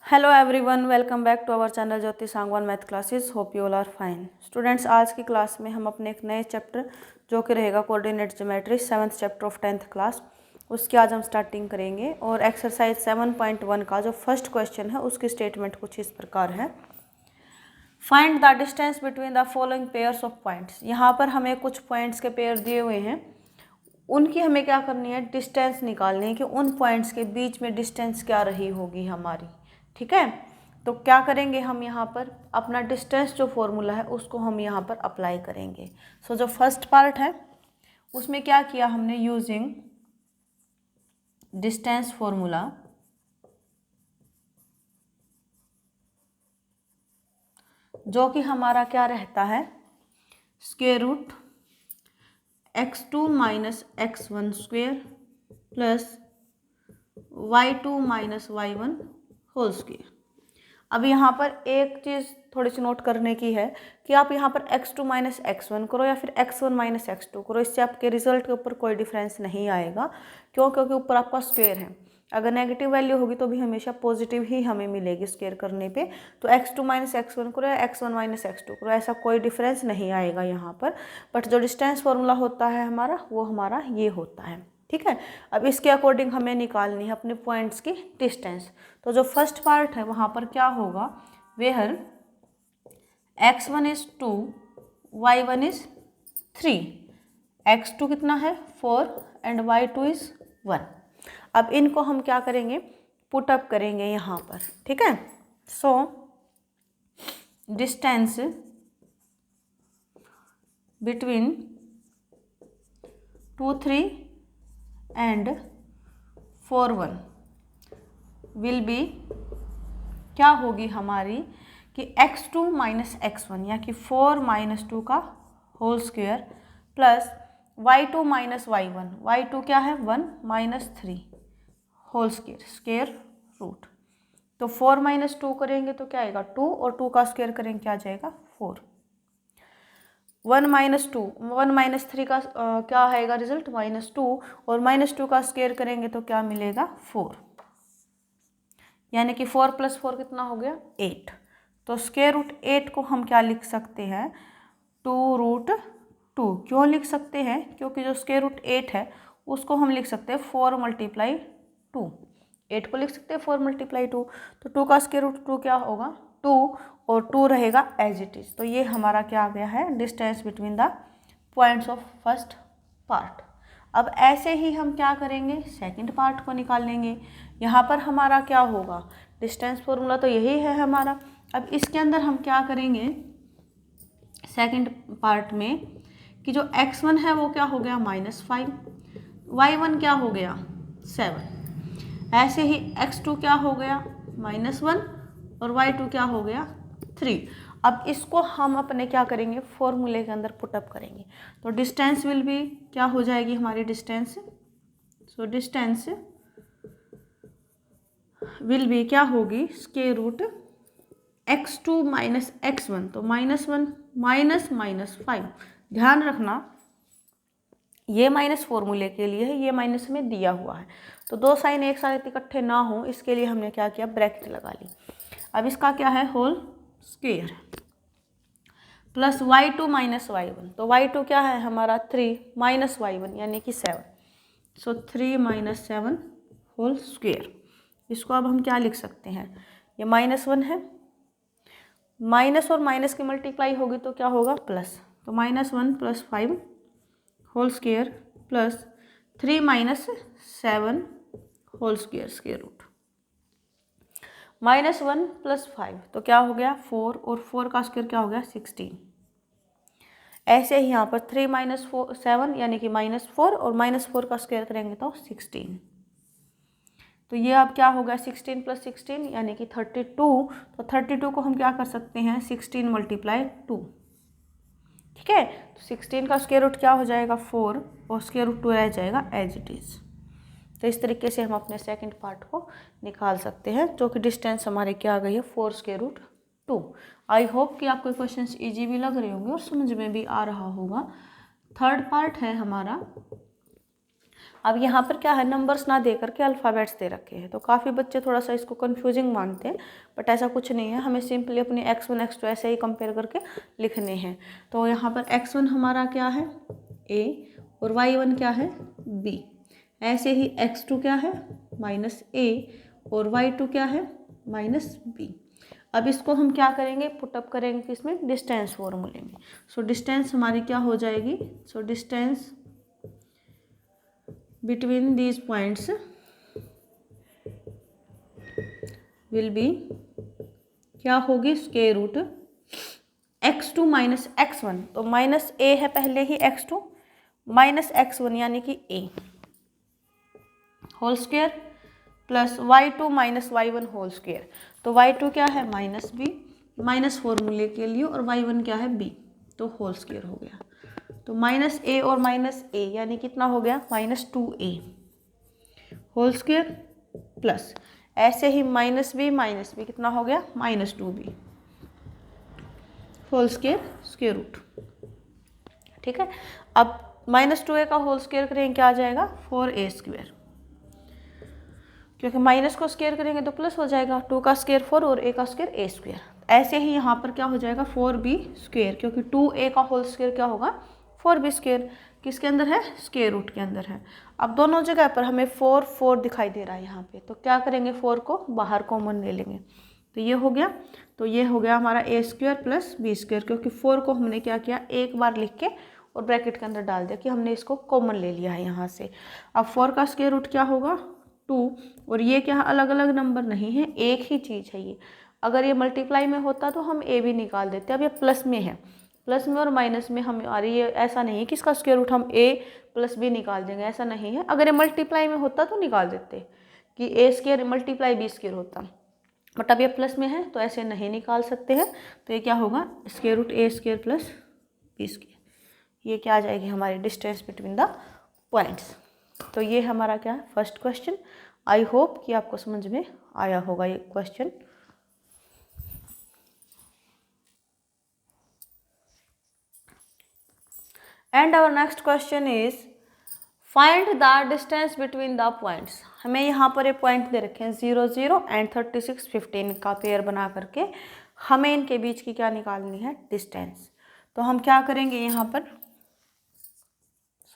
Hello everyone, welcome back to our channel Jyoti Sangwan math classes. Hope you all are fine. Students, आज की class में हम अपने एक नए चैप्टर जो कि रहेगा coordinate geometry 7th chapter of 10th class, उसकी आज हम स्टार्टिंग करेंगे। और एक्सरसाइज 7.1 का जो फर्स्ट क्वेश्चन है उसकी स्टेटमेंट कुछ इस प्रकार है। Find the distance between the following pairs of points. यहाँ पर हमें कुछ पॉइंट्स के पेयर दिए हुए हैं, उनकी हमें क्या करनी है, डिस्टेंस निकालनी है कि उन पॉइंट्स के बीच में डिस्टेंस क्या रही होगी हमारी। ठीक है, तो क्या करेंगे हम यहाँ पर अपना डिस्टेंस जो फॉर्मूला है उसको हम यहाँ पर अप्लाई करेंगे। सो जो फर्स्ट पार्ट है उसमें क्या किया हमने, यूजिंग डिस्टेंस फॉर्मूला जो कि हमारा क्या रहता है, square root x2 minus x1 square plus y2 minus y1 whole square. अब यहाँ पर एक चीज़ थोड़ी सी नोट करने की है कि आप यहाँ पर x2 माइनस x1 करो या फिर x1 माइनस x2 करो, इससे आपके रिजल्ट के ऊपर कोई डिफरेंस नहीं आएगा। क्यों? क्योंकि ऊपर आपका स्क्वायर है। अगर नेगेटिव वैल्यू होगी तो भी हमेशा पॉजिटिव ही हमें मिलेगी स्क्वायर करने पे। तो x2 माइनस x1 करो या x1 माइनस x2 करो, ऐसा कोई डिफरेंस नहीं आएगा यहाँ पर। बट जो डिस्टेंस फॉर्मूला होता है हमारा, वो हमारा ये होता है। ठीक है, अब इसके अकॉर्डिंग हमें निकालनी है अपने पॉइंट्स की डिस्टेंस। तो जो फर्स्ट पार्ट है वहाँ पर क्या होगा, where x1 is 2 y1 is 3, x2 कितना है 4 एंड y2 इज 1। अब इनको हम क्या करेंगे, पुट अप करेंगे यहाँ पर। ठीक है, so distance between 2 3 and 4 1 will be क्या होगी हमारी कि x2 माइनस x1 या कि 4 माइनस 2 का whole square plus y2 minus y1, y2 क्या है 1 minus 3 whole square, square root. तो 4 माइनस 2 करेंगे तो क्या आएगा 2, और 2 का स्क्वायर करेंगे क्या आ जाएगा 4। 1 माइनस 2, 1 माइनस 3 का क्या आएगा रिजल्ट -2, और -2 का स्क्वायर करेंगे तो क्या मिलेगा 4, यानी कि 4 + 4 कितना हो गया 8। तो स्क्वायर रूट 8 को हम क्या लिख सकते हैं 2√2। क्यों लिख सकते हैं? क्योंकि जो स्क्वायर रूट 8 है उसको हम लिख सकते हैं 4 × 2। 8 को लिख सकते हैं 4 × 2। तो 2 का स्क्वायर रूट 2 क्या होगा 2, और 2 रहेगा एज इट इज़। तो ये हमारा क्या आ गया है, distance between the points of first part. अब ऐसे ही हम क्या करेंगे, सेकंड पार्ट को निकाल लेंगे। यहाँ पर हमारा क्या होगा, डिस्टेंस फॉर्मूला तो यही है हमारा। अब इसके अंदर हम क्या करेंगे सेकंड पार्ट में कि जो x1 है वो क्या हो गया -5, y1 क्या हो गया 7, ऐसे ही x2 क्या हो गया -1 और y2 क्या हो गया 3। अब इसको हम अपने क्या करेंगे, फॉर्मूले के अंदर पुटअप करेंगे। तो डिस्टेंस विल बी क्या हो जाएगी हमारी distance, so distance will be क्या होगी square root x2 minus x1, तो -1 माइनस -5। ध्यान रखना ये माइनस फॉर्मूले के लिए है, ये माइनस में दिया हुआ है। तो दो साइन एक साथ इकट्ठे ना हो इसके लिए हमने क्या किया, ब्रैकेट लगा ली। अब इसका क्या है whole square plus y2 minus y1, तो y2 क्या है हमारा 3 माइनस y1 यानी कि 7। सो 3 माइनस 7 होल स्क्वायर। इसको अब हम क्या लिख सकते हैं, ये -1 है, माइनस और माइनस की मल्टीप्लाई होगी तो क्या होगा प्लस। तो -1 + 5 whole square plus 3 minus 7 whole square, square root. -1 + 5 तो क्या हो गया 4, और 4 का स्क्वायर क्या हो गया 16। ऐसे ही यहाँ पर 3 माइनस 7 यानी कि -4, और -4 का स्क्वायर करेंगे तो 16। तो ये अब क्या होगा 16 + 16 यानी कि 32। तो 32 को हम क्या कर सकते हैं 16 × 2। ठीक है, तो 16 का स्क्वायर रूट क्या हो जाएगा 4, और स्क्वायर रूट 2 रह जाएगा एज इट इज़। तो इस तरीके से हम अपने सेकंड पार्ट को निकाल सकते हैं, जो कि डिस्टेंस हमारे क्या आ गई है 4√2। आई होप कि आपको क्वेश्चंस इजी भी लग रहे होंगे और समझ में भी आ रहा होगा। थर्ड पार्ट है हमारा, अब यहाँ पर क्या है, नंबर्स ना दे करके अल्फ़ाबेट्स दे रखे हैं, तो काफ़ी बच्चे थोड़ा सा इसको कंफ्यूजिंग मानते हैं, बट ऐसा कुछ नहीं है। हमें सिंपली अपने x1 x2 ऐसे ही कंपेयर करके लिखने हैं। तो यहाँ पर x1 हमारा क्या है, a, और y1 क्या है, b। ऐसे ही x2 क्या है, -a, और y2 क्या है, -b। अब इसको हम क्या करेंगे, पुटअप करेंगे किसमें, डिस्टेंस फॉर्मूले में। सो डिस्टेंस हमारी क्या हो जाएगी, so distance between these points will be, क्या होगी, square root x2 minus x1, तो -a है पहले ही x2 माइनस x1 यानी कि a whole square plus y2 minus y1 whole square. तो y2 क्या है, -b, माइनस फॉर्मूले के लिए, और y1 क्या है, b, तो होल स्क्वायर हो गया। तो -a और -a यानी कितना हो गया, -2a होल स्क्वायर प्लस ऐसे ही -b कितना हो गया, -2b whole square square root. ठीक है, अब -2a का होल स्क्वायर करेंगे क्या आ जाएगा, 4a स्क्वायर, क्योंकि माइनस को स्क्वायर करेंगे तो प्लस हो जाएगा, 2 का स्क्वायर 4 और a का स्क्वायर a स्क्वायर। ऐसे ही यहाँ पर क्या हो जाएगा, 4b स्क्वायर, क्योंकि 2a का होल स्क्वायर क्या होगा, 4b स्क्वायर, किसके अंदर है, स्क्वायर रूट के अंदर है। अब दोनों जगह पर हमें 4 4 दिखाई दे रहा है यहाँ पे, तो क्या करेंगे, 4 को बाहर कॉमन ले लेंगे, तो ये हो गया। तो ये हो गया हमारा a square plus b square, क्योंकि 4 को हमने क्या किया, एक बार लिख के और ब्रैकेट के अंदर डाल दिया कि हमने इसको कॉमन ले लिया है यहाँ से। अब 4 का स्क्वायर रूट क्या होगा, 2, और ये क्या अलग अलग नंबर नहीं है, एक ही चीज़ है ये। अगर ये मल्टीप्लाई में होता तो हम a भी निकाल देते, अब ये प्लस में है, प्लस में और माइनस में हमारी ये ऐसा नहीं है कि इसका स्क्वायर रूट हम a प्लस b निकाल देंगे, ऐसा नहीं है। अगर ये मल्टीप्लाई में होता तो निकाल देते कि a square multiply b square होता, बट अब ये प्लस में है तो ऐसे नहीं निकाल सकते हैं। तो ये क्या होगा, square root a square plus b square, ये क्या आ जाएगी हमारी डिस्टेंस बिटवीन द पॉइंट्स। तो ये हमारा क्या है, फर्स्ट क्वेश्चन। आई होप कि आपको समझ में आया होगा ये question. And our next question is find the distance between the points. हमें यहाँ पर ये पॉइंट दे रखे हैं 0 0 एंड 36 15 का पेयर बना करके हमें इनके बीच की क्या निकालनी है, डिस्टेंस। तो हम क्या करेंगे, यहाँ पर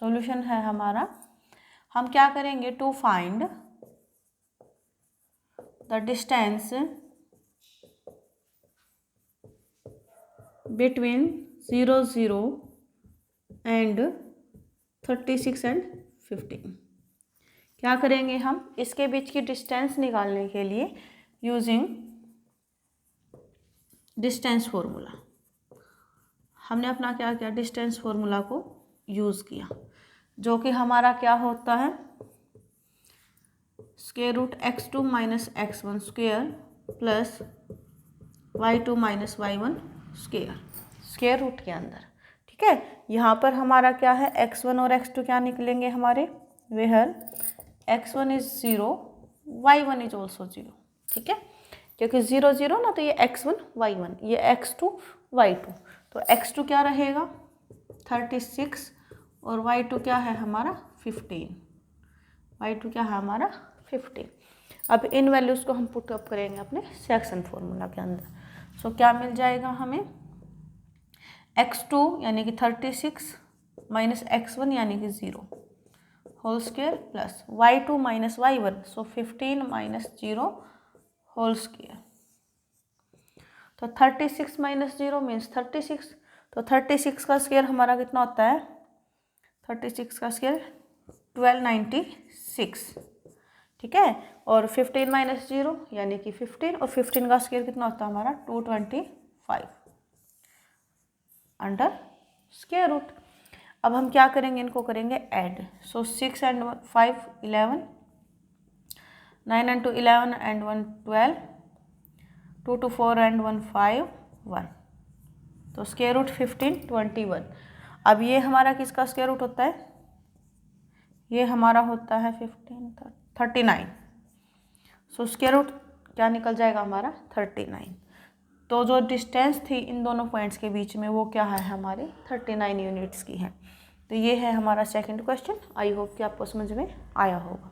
सॉल्यूशन है हमारा, हम क्या करेंगे, to find the distance between 0 0 and 36 and 15। क्या करेंगे हम, इसके बीच की डिस्टेंस निकालने के लिए यूजिंग डिस्टेंस फॉर्मूला, हमने अपना क्या किया, डिस्टेंस फॉर्मूला को यूज़ किया, जो कि हमारा क्या होता है, square root x2 minus x1 square plus y2 minus y1 square, square root के अंदर। ठीक है, यहाँ पर हमारा क्या है, x1 और x2 क्या निकलेंगे हमारे, where x1 is 0 y1 is also 0। ठीक है, क्योंकि 0 0 ना, तो ये x1 y1, ये x2 y2, तो x2 क्या रहेगा 36 और y2 क्या है हमारा 15, y2 क्या है हमारा 15। अब इन वैल्यूज़ को हम पुट अप करेंगे अपने सेक्शन फॉर्मूला के अंदर। सो क्या मिल जाएगा हमें, x2 यानी कि 36 माइनस x1 यानी कि 0 whole square plus y2 minus y1, so 15 minus 0 whole square. तो 36 माइनस 0 मीन्स 36, तो 36 का स्क्वायर हमारा कितना होता है, 36 का स्क्वायर 1296। ठीक है, और 15 माइनस 0 यानी कि 15, और 15 का स्क्वायर कितना होता है हमारा 225 अंडर स्क्वायर रूट। अब हम क्या करेंगे, इनको करेंगे add. So 6 and 5 11, 9 and 2 11 and 1 12, 2 to 4 and 1 5 1, तो स्क्वायर रूट 15 21। अब ये हमारा किसका स्क्वायर रूट होता है, ये हमारा होता है 15 39, सो स्क्वायर रूट क्या निकल जाएगा हमारा 39। तो जो डिस्टेंस थी इन दोनों पॉइंट्स के बीच में वो क्या है हमारे 39 यूनिट्स की है। तो ये है हमारा सेकंड क्वेश्चन। आई होप कि आपको समझ में आया होगा।